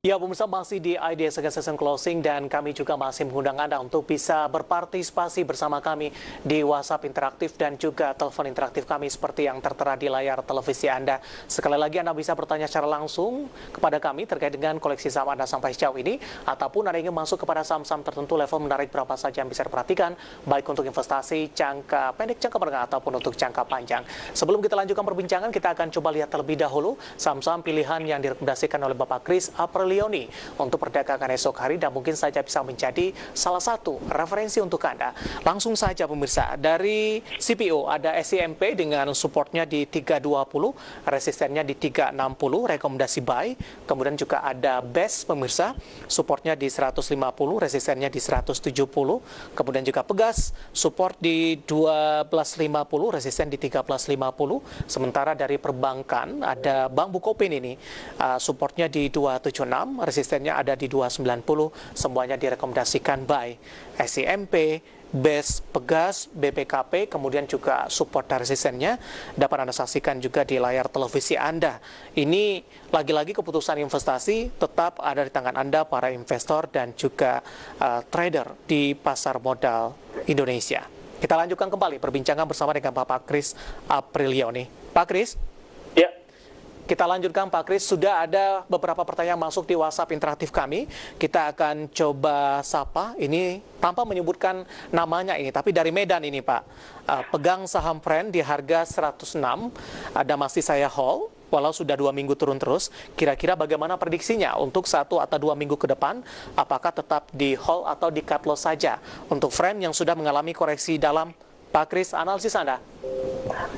Ya, pemirsa masih di Idea Session Closing dan kami juga masih mengundang Anda untuk bisa berpartisipasi bersama kami di WhatsApp interaktif dan juga telepon interaktif kami seperti yang tertera di layar televisi Anda. Sekali lagi Anda bisa bertanya secara langsung kepada kami terkait dengan koleksi saham Anda sampai sejauh ini ataupun Anda ingin masuk kepada saham-saham tertentu level menarik berapa saja yang bisa diperhatikan baik untuk investasi jangka pendek, jangka menengah ataupun untuk jangka panjang. Sebelum kita lanjutkan perbincangan, kita akan coba lihat terlebih dahulu saham-saham pilihan yang direkomendasikan oleh Bapak Chris Aprilioni untuk perdagangan esok hari dan mungkin saja bisa menjadi salah satu referensi untuk Anda. Langsung saja pemirsa, dari CPO ada SIMP dengan supportnya di 320, resistennya di 360, rekomendasi buy. Kemudian juga ada BES pemirsa, supportnya di 150, resistennya di 170. Kemudian juga Pegas, support di 1250, resisten di 1350. Sementara dari perbankan ada Bank Bukopin ini, supportnya di 276, resistennya ada di 290, semuanya direkomendasikan buy. SIMP, BES, Pegas, BPKP, kemudian juga support dan resistennya dapat Anda saksikan juga di layar televisi Anda. Ini lagi-lagi keputusan investasi tetap ada di tangan Anda, para investor dan juga trader di pasar modal Indonesia. Kita lanjutkan kembali perbincangan bersama dengan Bapak Chris Aprilioni. Pak Chris? Ya. Kita lanjutkan Pak Chris, sudah ada beberapa pertanyaan masuk di WhatsApp interaktif kami. Kita akan coba sapa, ini tanpa menyebutkan namanya ini, tapi dari Medan ini Pak. Pegang saham Friend di harga 106, ada masih saya hold, walau sudah 2 minggu turun terus. Kira-kira bagaimana prediksinya untuk 1 atau 2 minggu ke depan? Apakah tetap di hold atau di cut loss saja? Untuk Friend yang sudah mengalami koreksi dalam, Pak Chris, analisis Anda?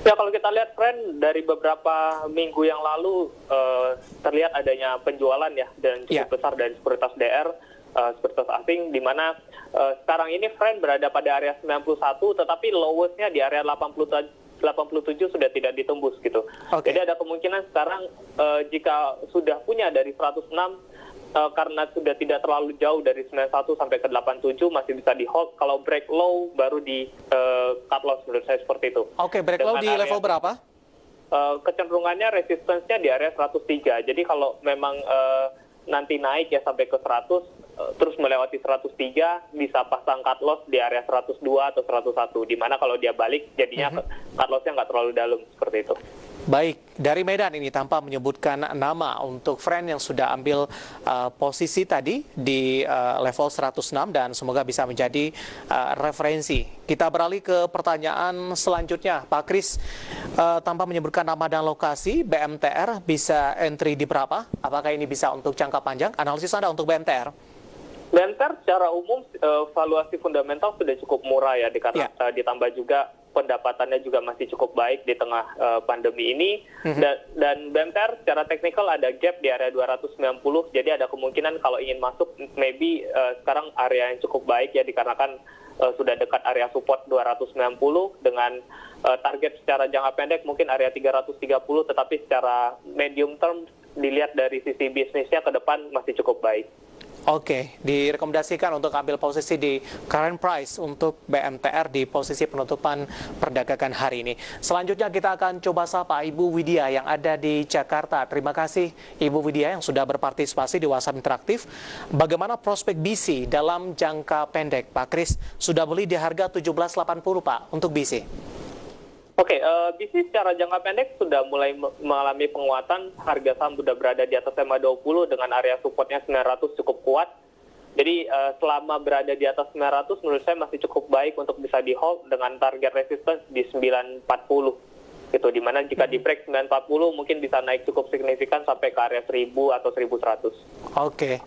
Ya, kalau kita lihat tren dari beberapa minggu yang lalu terlihat adanya penjualan ya dan cukup besar dari sekuritas DR, sekuritas asing, di mana sekarang ini tren berada pada area 91, tetapi lowest-nya di area 87 sudah tidak ditembus gitu. Jadi ada kemungkinan sekarang jika sudah punya dari 106, karena sudah tidak terlalu jauh dari 91 sampai ke 87 masih bisa di hold. Kalau break low baru di cut loss, menurut saya seperti itu. Oke, break low di level berapa? Kecenderungannya resistance-nya di area 103. Jadi kalau memang nanti naik ya sampai ke 100, terus melewati 103, bisa pasang cut loss di area 102 atau 101. Dimana kalau dia balik jadinya cut loss-nya nggak terlalu dalam, seperti itu. Baik, dari Medan ini tanpa menyebutkan nama untuk Friend yang sudah ambil posisi tadi di level 106 dan semoga bisa menjadi referensi. Kita beralih ke pertanyaan selanjutnya, Pak Chris, tanpa menyebutkan nama dan lokasi, BMTR bisa entry di berapa? Apakah ini bisa untuk jangka panjang? Analisis Anda untuk BMTR? BMTR secara umum valuasi fundamental sudah cukup murah ya, karena ditambah juga pendapatannya juga masih cukup baik di tengah pandemi ini. Dan BMTR secara teknikal ada gap di area 290, jadi ada kemungkinan kalau ingin masuk maybe sekarang area yang cukup baik ya, dikarenakan sudah dekat area support 290 dengan target secara jangka pendek mungkin area 330, tetapi secara medium term dilihat dari sisi bisnisnya ke depan masih cukup baik. Oke, direkomendasikan untuk ambil posisi di current price untuk BMTR di posisi penutupan perdagangan hari ini. Selanjutnya kita akan coba sapa Ibu Widya yang ada di Jakarta. Terima kasih Ibu Widya yang sudah berpartisipasi di WhatsApp interaktif. Bagaimana prospek BC dalam jangka pendek? Pak Chris sudah beli di harga 17.80 Pak untuk BC. Oke, BC secara jangka pendek sudah mulai mengalami penguatan. Harga saham sudah berada di atas EMA 20 dengan area supportnya 900 cukup kuat. Jadi selama berada di atas 900 menurut saya masih cukup baik untuk bisa di hold dengan target resistance di 940. Gitu, dimana jika di break 940 mungkin bisa naik cukup signifikan sampai ke area 1000 atau 1100. Oke.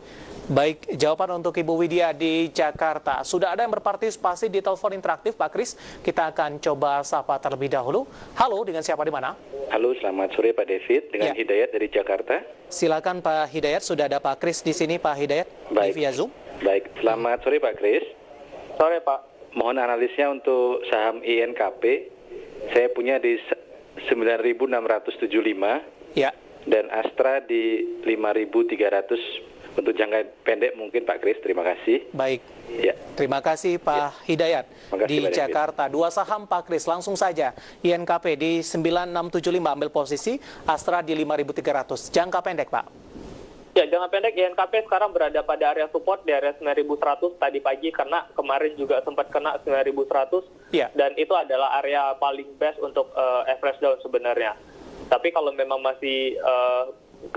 Baik, jawaban untuk Ibu Widya di Jakarta. Sudah ada yang berpartisipasi di telepon interaktif, Pak Chris. Kita akan coba sapa terlebih dahulu. Halo, dengan siapa di mana? Halo, selamat sore Pak David. Dengan Hidayat dari Jakarta. Silakan Pak Hidayat, sudah ada Pak Chris di sini, Pak Hidayat, di via Zoom. Baik, selamat sore Pak Chris. Sore Pak. Mohon analisnya untuk saham INKP. Saya punya di 9.675. Ya. Dan Astra di 5.300. Untuk jangka pendek mungkin Pak Chris, terima kasih. Baik, ya. Terima kasih Pak Hidayat di Jakarta. Dua saham Pak Chris, langsung saja. INKP di 9675 ambil posisi, Astra di 5.300. Jangka pendek Pak. Ya, jangka pendek INKP sekarang berada pada area support di area 9.100 tadi pagi karena kemarin juga sempat kena 9.100 dan itu adalah area paling best untuk average down sebenarnya. Tapi kalau memang masih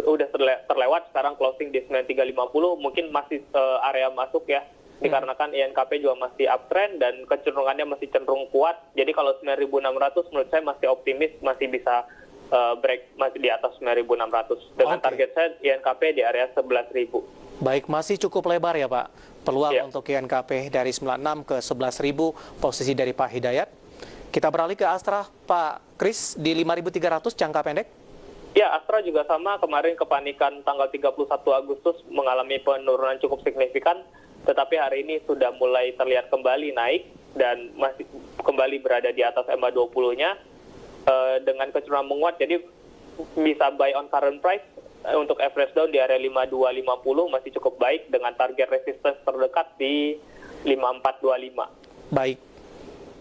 udah terlewat sekarang closing di 9.350 mungkin masih area masuk ya. Dikarenakan INKP juga masih uptrend dan kecenderungannya masih cenderung kuat. Jadi kalau 9.600 menurut saya masih optimis, masih bisa break masih di atas 9.600 dengan target saya INKP di area 11.000. Baik, masih cukup lebar ya Pak peluang untuk INKP dari 96 ke 11.000 posisi dari Pak Hidayat. Kita beralih ke Astra, Pak Kris di 5.300 jangka pendek. Ya, Astra juga sama, kemarin kepanikan tanggal 31 Agustus mengalami penurunan cukup signifikan, tetapi hari ini sudah mulai terlihat kembali naik dan masih kembali berada di atas EMA 20-nya. Dengan kecenderungan menguat, jadi bisa buy on current price untuk average down di area 5250 masih cukup baik dengan target resistance terdekat di 5425. Baik.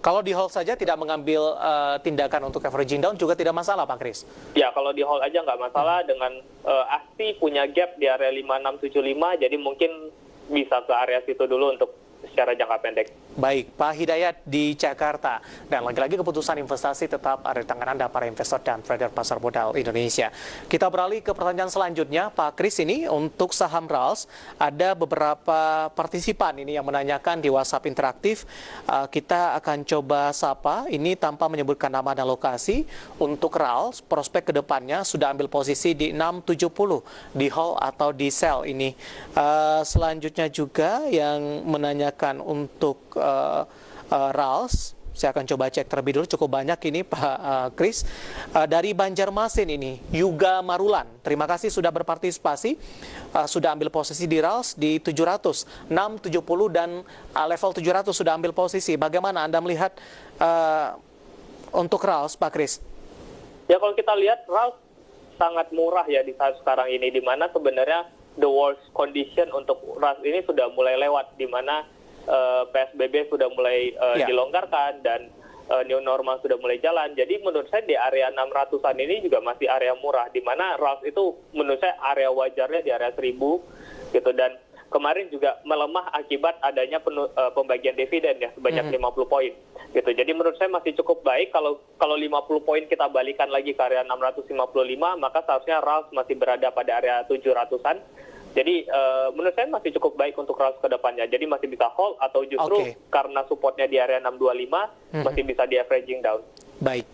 Kalau di hold saja tidak mengambil tindakan untuk averaging down juga tidak masalah Pak Kris? Ya, kalau di hold aja nggak masalah dengan ASTI punya gap di area 5675, jadi mungkin bisa ke area situ dulu untuk secara jangka pendek. Baik, Pak Hidayat di Jakarta. Dan lagi-lagi keputusan investasi tetap ada di tangan Anda, para investor dan trader pasar modal Indonesia. Kita beralih ke pertanyaan selanjutnya, Pak Kris ini untuk saham RALS. Ada beberapa partisipan ini yang menanyakan di WhatsApp interaktif. Kita akan coba sapa, ini tanpa menyebutkan nama dan lokasi. Untuk RALS, prospek kedepannya sudah ambil posisi di 670, di hold atau di sell ini. Selanjutnya juga yang menanyakan untuk RALS, saya akan coba cek terlebih dulu, cukup banyak ini Pak Kris. Dari Banjarmasin ini, Yuga Marulan, terima kasih sudah berpartisipasi, sudah ambil posisi di RALS di 700, 670 dan level 700 sudah ambil posisi. Bagaimana Anda melihat untuk RALS, Pak Kris? Ya, kalau kita lihat RALS sangat murah ya di saat sekarang ini, di mana sebenarnya the worst condition untuk RALS ini sudah mulai lewat, di mana PSBB sudah mulai dilonggarkan dan new normal sudah mulai jalan. Jadi menurut saya di area 600-an ini juga masih area murah, di mana RALS itu menurut saya area wajarnya di area 1.000 gitu, dan kemarin juga melemah akibat adanya pembagian dividen ya sebanyak 50 poin gitu. Jadi menurut saya masih cukup baik. Kalau 50 poin kita balikan lagi ke area 655, maka seharusnya RALS masih berada pada area 700-an. Jadi menurut saya masih cukup baik untuk RALS ke depannya. Jadi masih bisa hold atau justru karena supportnya di area 625 masih bisa di averaging down. Baik.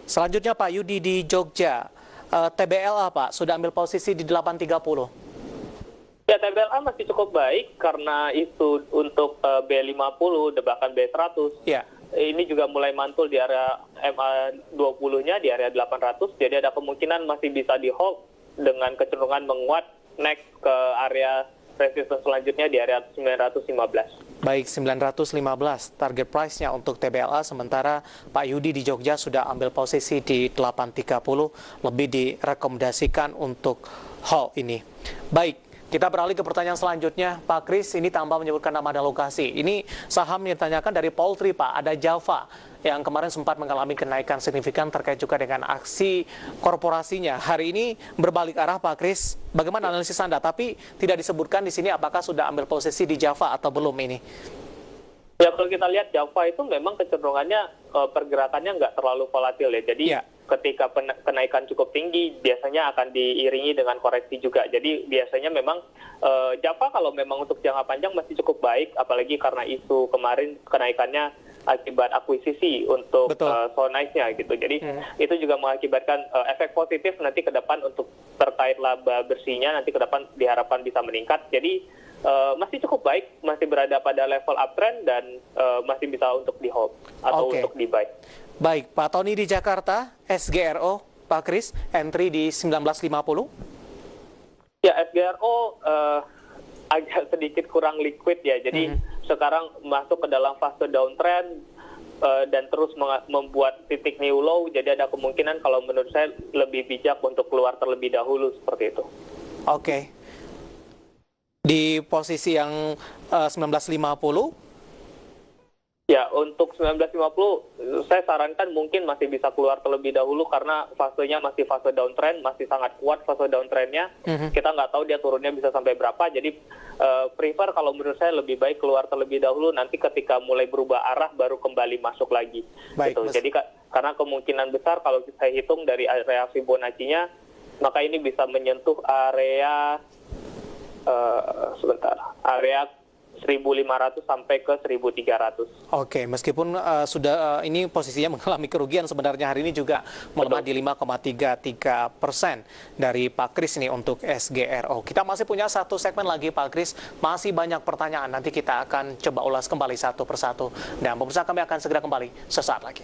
Selanjutnya Pak Yudi di Jogja. TBLA Pak sudah ambil posisi di 830. Ya, TBLA masih cukup baik karena isu untuk B50 bahkan B100. Ya. Ini juga mulai mantul di area MA 20-nya di area 800. Jadi ada kemungkinan masih bisa di hold dengan kecenderungan menguat next ke area resistance selanjutnya di area 915. Baik, 915 target price-nya untuk TBLA, sementara Pak Yudi di Jogja sudah ambil posisi di 830, lebih direkomendasikan untuk hold ini. Baik, kita beralih ke pertanyaan selanjutnya, Pak Kris, ini tanpa menyebutkan nama dan lokasi. Ini saham yang ditanyakan dari Poultry, Pak, ada Java yang kemarin sempat mengalami kenaikan signifikan terkait juga dengan aksi korporasinya. Hari ini berbalik arah, Pak Kris. Bagaimana analisis Anda? Tapi tidak disebutkan di sini apakah sudah ambil posisi di Java atau belum ini. Ya, kalau kita lihat Java itu memang kecenderungannya pergerakannya nggak terlalu volatil ya. Jadi ketika kenaikan cukup tinggi, biasanya akan diiringi dengan koreksi juga. Jadi biasanya memang Java kalau memang untuk jangka panjang masih cukup baik, apalagi karena isu kemarin kenaikannya akibat akuisisi untuk so nice-nya gitu. Jadi itu juga mengakibatkan efek positif nanti ke depan untuk terkait laba bersihnya nanti ke depan diharapkan bisa meningkat. Jadi masih cukup baik, masih berada pada level uptrend dan masih bisa untuk di hold atau untuk di buy. Baik, Pak Tony di Jakarta, SGRO, Pak Kris, entry di 1950. Ya, SGRO agak sedikit kurang liquid ya. Jadi sekarang masuk ke dalam fase downtrend dan terus membuat titik new low. Jadi ada kemungkinan kalau menurut saya lebih bijak untuk keluar terlebih dahulu seperti itu. Oke. Di posisi yang 1950. Ya, untuk 1950 saya sarankan mungkin masih bisa keluar terlebih dahulu karena fasenya masih fase downtrend, masih sangat kuat fase downtrendnya. Kita nggak tahu dia turunnya bisa sampai berapa, jadi prefer kalau menurut saya lebih baik keluar terlebih dahulu, nanti ketika mulai berubah arah baru kembali masuk lagi. Baik, gitu. Jadi karena kemungkinan besar kalau saya hitung dari area Fibonacci-nya, maka ini bisa menyentuh area area 1.500 sampai ke 1.300. Oke, meskipun sudah ini posisinya mengalami kerugian sebenarnya hari ini juga melemah di 5,33% dari Pak Kris ini untuk SGRO. Kita masih punya satu segmen lagi Pak Kris, masih banyak pertanyaan, nanti kita akan coba ulas kembali satu persatu. Dan pemirsa kami akan segera kembali sesaat lagi.